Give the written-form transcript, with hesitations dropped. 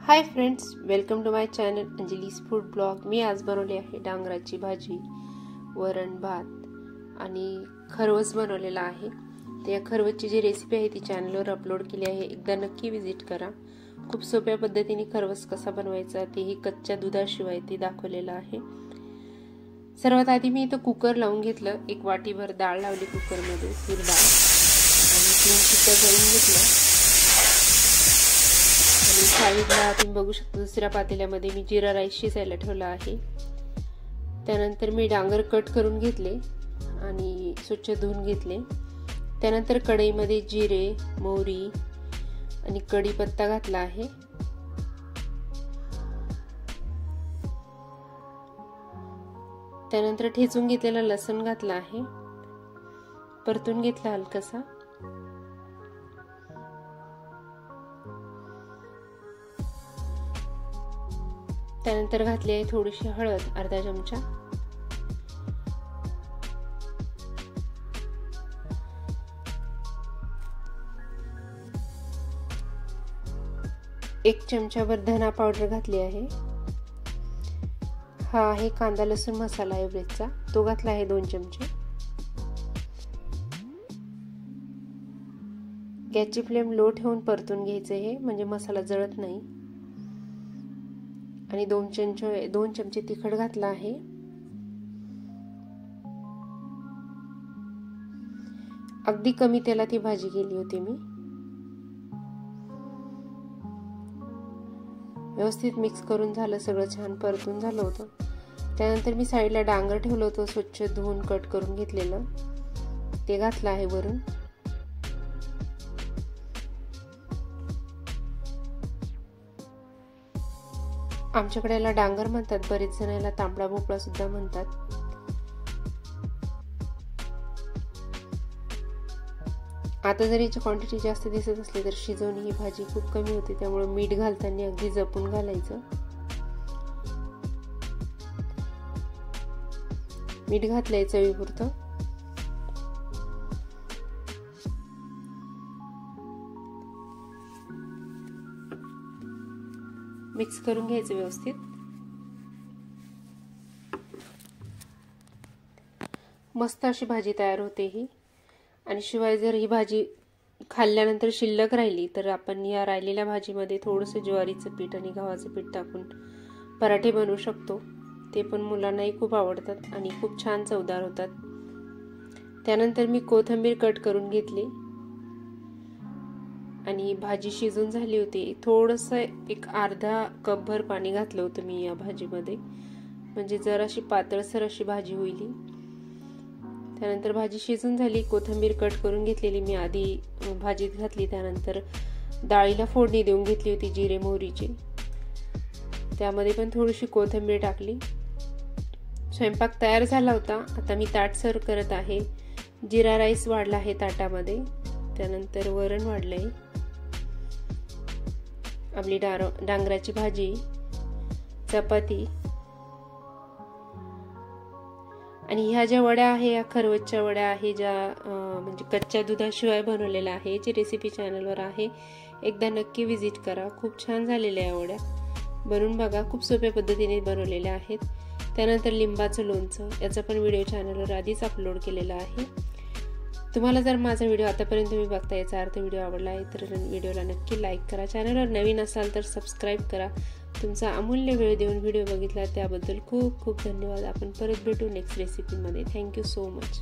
High friends, welcome to my channel Anjali's food blog. मी आज बनवली आहे डांगराची भाजी, वरण भात आणि खरवस बनवलेला आहे। त्या खरवसची जी रेसिपी आहे ती चॅनलवर अपलोड केली आहे, एकदा नक्की विजिट करा। खूप सोप्या पद्धतीने खरवस कसा बनवायचा तेही कच्च्या दुधाशिवाय ते दाखवलेलं आहे। सर्वात आधी मी इथं कुकर लावून घेतलं, एक वाटीभर डाळ लावली कुकरमध्ये, तूर डाळ, आणि 3 शिट्ट्या करून घेतल्या। साईडला तुम्ही बघू शकता दुसऱ्या पातेल्यामध्ये मी जिरा राईस शिजायला ठेवला आहे। त्यानंतर मी डांगर कट करून घेतले आणि स्वच्छ धुवून घेतले। त्यानंतर कढईमध्ये जिरे, मोहरी आणि कढीपत्ता घातला आहे। त्यानंतर ठेचून घेतलेला लसूण घातला आहे, परतून घेतला हलकासा। त्यानंतर घातली आहे थोडीशी हळद, अर्धा चमचा। एक चमचाभर धना पावडर घातली आहे। हा आहे कांदा लसूण मसाला एव्हरेजचा, तो घातला आहे 2 चमचे। गॅसची फ्लेम लो ठेवून परतून घ्यायचे हे, म्हणजे मसाला जळत नाही। आणि 2 चमचे तिखट घातला आहे। अगदी कमी तेलात ही भाजी केली होती मी। व्यवस्थित मिक्स करून झालं, सगळं छान परतून झालं होतं। त्यानंतर मी साईडला डांगर ठेवलं होतं, स्वच्छ धुवून कट करून घेतलेलं, ते घातलं आहे वरून। आमच्याकडे याला डांगर म्हणतात, बरेच जण याला तांबडा भोपळा सुद्धा म्हणतात। आता जर याची क्वांटिटी जास्त दिसत असली तर शिजवणी ही भाजी खूप कमी होते, त्यामुळे मीठ घालताना अगदी जपून घालायचं। मीठ घातलंय चवीपुरतं। मिक्स करून घ्यायचं व्यवस्थित। मस्त अशी भाजी तयार होते ही। आणि शिवाय जर ही भाजी खाल्ल्यानंतर शिल्लक राहिली तर आपण या राहिलेल्या भाजीमध्ये थोडंसं ज्वारीचं पीठ आणि गव्हाचं पीठ टाकून पराठे बनवू शकतो। ते पण मुलांनाही खूप आवडतात आणि खूप छान चवदार होतात। त्यानंतर मी कोथिंबीर कट करून घेतली आणि भाजी शिजून झाली होती। थोडंसं एक अर्धा कपभर पाणी घातलं होतं मी या भाजीमध्ये, म्हणजे जराशी पातळसर अशी भाजी होईल। त्यानंतर भाजी शिजून झाली, कोथिंबीर कट करून घेतलेली मी आधी भाजीत घातली। त्यानंतर डाळीला फोडणी देऊन घेतली होती जिरे मोहरीची, त्यामध्ये पण थोडीशी कोथिंबीर टाकली। स्वयंपाक तयार झाला होता। आता मी ताट सर्व करत आहे। जिरा राईस वाढला आहे ताटामध्ये, त्यानंतर वरण वाढलंय, आपली डांगराची भाजी, चपाती, आणि ह्या ज्या वड्या आहे या खरवसच्या वड्या आहे, ज्या म्हणजे कच्च्या दुधाशिवाय बनवलेल्या आहे। याची रेसिपी चॅनलवर आहे, एकदा नक्की विजिट करा। खूप छान झालेल्या या वड्या, बनवून बघा। खूप सोप्या पद्धतीने बनवलेल्या आहेत। त्यानंतर लिंबाचं लोणचं, याचा पण व्हिडिओ चॅनलवर आधीच अपलोड केलेला आहे। तुम्हाला जर माझा व्हिडिओ आतापर्यंत तुम्ही बघता याचा अर्थ व्हिडिओ आवडला आहे तर व्हिडिओला नक्की लाईक करा। चॅनलवर नवीन असाल तर सबस्क्राईब करा। तुमचा अमूल्य वेळ देऊन व्हिडिओ बघितला त्याबद्दल खूप खूप धन्यवाद। आपण परत भेटू नेक्स्ट रेसिपीमध्ये। Thank you so much.